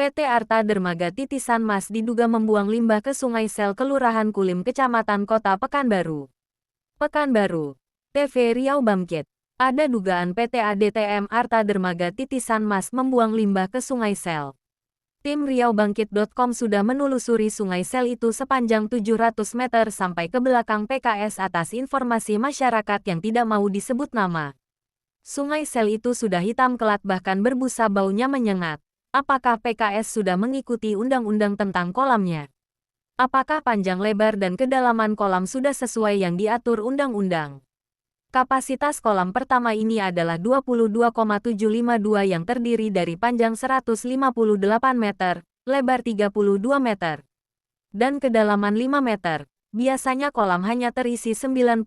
PT Arta Dermaga Titisan Mas diduga membuang limbah ke Sungai Sel Kelurahan Kulim Kecamatan Kota Pekanbaru. Pekanbaru. TV Riau bangkit. Ada dugaan PT ADTM Arta Dermaga Titisan Mas membuang limbah ke Sungai Sel. Tim riaubangkit.com sudah menelusuri Sungai Sel itu sepanjang 700 meter sampai ke belakang PKS atas informasi masyarakat yang tidak mau disebut nama. Sungai Sel itu sudah hitam kelat bahkan berbusa baunya menyengat. Apakah PKS sudah mengikuti undang-undang tentang kolamnya? Apakah panjang lebar dan kedalaman kolam sudah sesuai yang diatur undang-undang? Kapasitas kolam pertama ini adalah 22,752 yang terdiri dari panjang 158 meter, lebar 32 meter, dan kedalaman 5 meter. Biasanya kolam hanya terisi 90%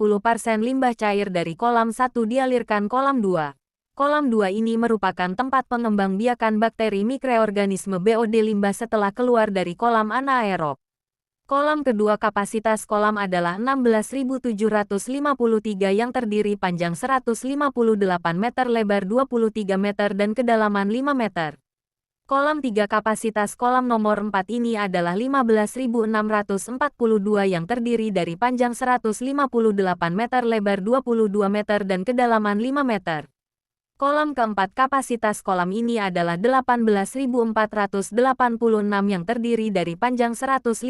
limbah cair dari kolam 1 dialirkan kolam 2. Kolam 2 ini merupakan tempat pengembangbiakan bakteri mikroorganisme BOD limbah setelah keluar dari kolam anaerob. Kolam kedua kapasitas kolam adalah 16.753 yang terdiri panjang 158 meter lebar 23 meter dan kedalaman 5 meter. Kolam 3 kapasitas kolam nomor 4 ini adalah 15.642 yang terdiri dari panjang 158 meter lebar 22 meter dan kedalaman 5 meter. Kolam keempat kapasitas kolam ini adalah 18.486 yang terdiri dari panjang 158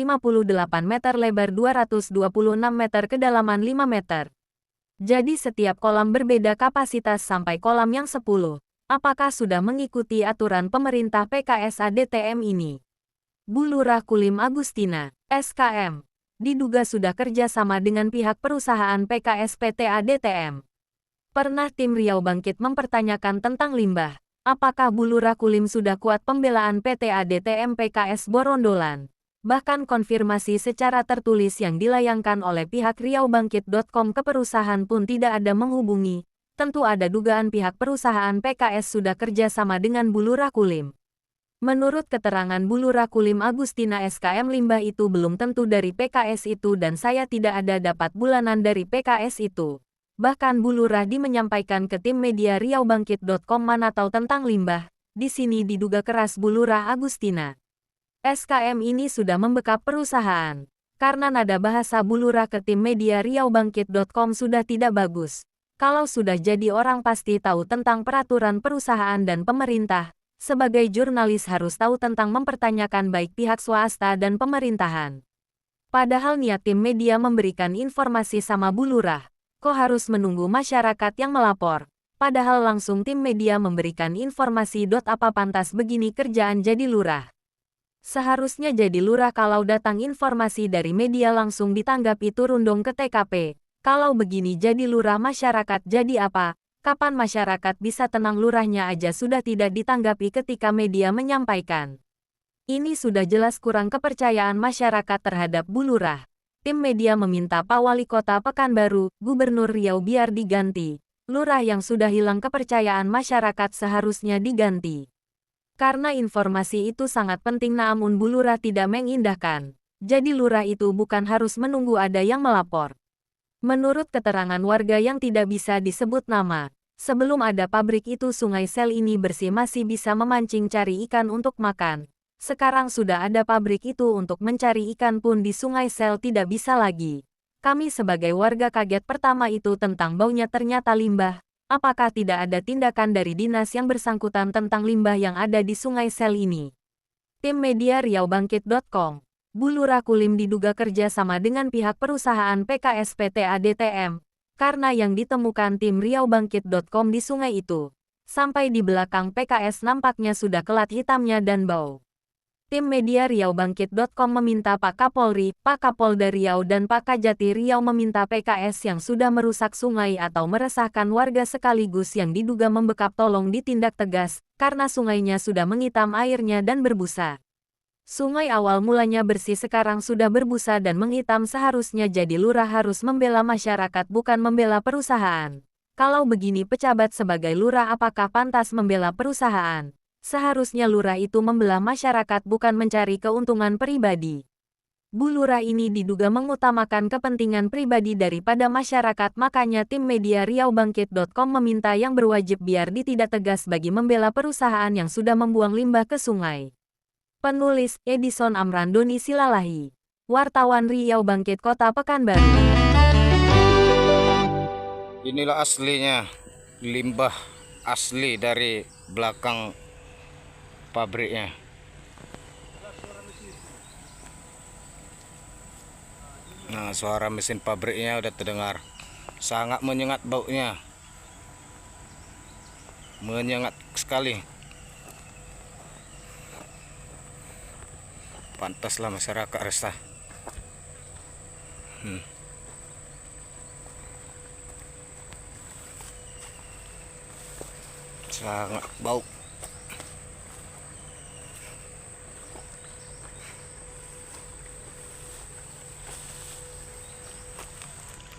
meter lebar 226 meter kedalaman 5 meter. Jadi setiap kolam berbeda kapasitas sampai kolam yang 10. Apakah sudah mengikuti aturan pemerintah PKS ADTM ini? Bu Lurah Kulim Agustina, SKM, diduga sudah kerja sama dengan pihak perusahaan PKS PT ADTM. Pernah tim Riau Bangkit mempertanyakan tentang limbah. Apakah Bu Lurah Kulim sudah kuat pembelaan PT ADTM PKS Borondolan? Bahkan konfirmasi secara tertulis yang dilayangkan oleh pihak riaubangkit.com ke perusahaan pun tidak ada menghubungi. Tentu ada dugaan pihak perusahaan PKS sudah kerja sama dengan Bu Lurah Kulim. Menurut keterangan Bu Lurah Kulim Agustina SKM limbah itu belum tentu dari PKS itu dan saya tidak ada dapat bulanan dari PKS itu. Bahkan Bu Lurah menyampaikan ke tim media riaubangkit.com mana tahu tentang limbah. Di sini diduga keras Bu Lurah Agustina. SKM ini sudah membekap perusahaan. Karena nada bahasa Bu Lurah ke tim media riaubangkit.com sudah tidak bagus. Kalau sudah jadi orang pasti tahu tentang peraturan perusahaan dan pemerintah. Sebagai jurnalis harus tahu tentang mempertanyakan baik pihak swasta dan pemerintahan. Padahal niat tim media memberikan informasi sama Bu Lurah. Kok harus menunggu masyarakat yang melapor? Padahal langsung tim media memberikan informasi. Apa pantas begini kerjaan jadi lurah? Seharusnya jadi lurah kalau datang informasi dari media langsung ditanggapi turun dong ke TKP. Kalau begini jadi lurah masyarakat jadi apa? Kapan masyarakat bisa tenang lurahnya aja sudah tidak ditanggapi ketika media menyampaikan. Ini sudah jelas kurang kepercayaan masyarakat terhadap Bu Lurah. Tim media meminta Pak Wali Kota Pekanbaru, Gubernur Riau biar diganti. Lurah yang sudah hilang kepercayaan masyarakat seharusnya diganti. Karena informasi itu sangat penting namun Bu Lurah tidak mengindahkan. Jadi lurah itu bukan harus menunggu ada yang melapor. Menurut keterangan warga yang tidak bisa disebut nama, sebelum ada pabrik itu Sungai Sel ini bersih masih bisa memancing cari ikan untuk makan. Sekarang sudah ada pabrik itu untuk mencari ikan pun di Sungai Sel tidak bisa lagi. Kami sebagai warga kaget pertama itu tentang baunya ternyata limbah. Apakah tidak ada tindakan dari dinas yang bersangkutan tentang limbah yang ada di Sungai Sel ini? Tim media riaubangkit.com. Bu Lurah Kulim diduga kerja sama dengan pihak perusahaan PKS PT ADTM. Karena yang ditemukan tim riaubangkit.com di sungai itu. Sampai di belakang PKS nampaknya sudah kelat hitamnya dan bau. Tim media riaubangkit.com meminta Pak Kapolri, Pak Kapolda Riau dan Pak Kajati Riau meminta PKS yang sudah merusak sungai atau meresahkan warga sekaligus yang diduga membekap tolong ditindak tegas, karena sungainya sudah menghitam airnya dan berbusa. Sungai awal mulanya bersih sekarang sudah berbusa dan menghitam seharusnya jadi lurah harus membela masyarakat bukan membela perusahaan. Kalau begini pejabat sebagai lurah apakah pantas membela perusahaan? Seharusnya lurah itu membela masyarakat bukan mencari keuntungan pribadi. Bu Lurah ini diduga mengutamakan kepentingan pribadi daripada masyarakat makanya tim media riaubangkit.com meminta yang berwajib biar ditindak tegas bagi membela perusahaan yang sudah membuang limbah ke sungai. Penulis Edison Amrandoni Silalahi. Wartawan Riau Bangkit Kota Pekanbaru. Inilah aslinya, limbah asli dari belakang pabriknya. Nah, suara mesin pabriknya udah terdengar. Sangat menyengat baunya. Menyengat sekali. Pantaslah masyarakat resah. Sangat bau.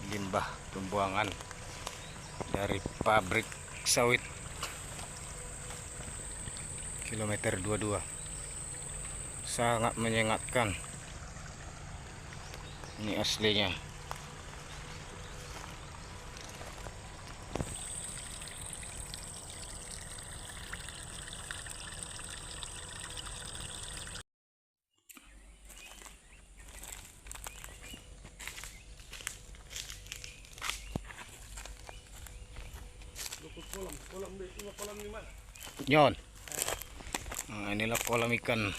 Limbah pembuangan dari pabrik sawit kilometer 22. Sangat menyengatkan. Ini aslinya. Yon. Nah, inilah kolam ikan.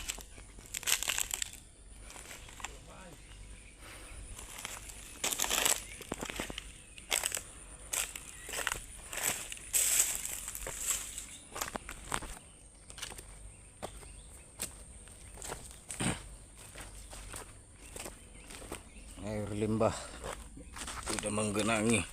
Air limbah sudah menggenangi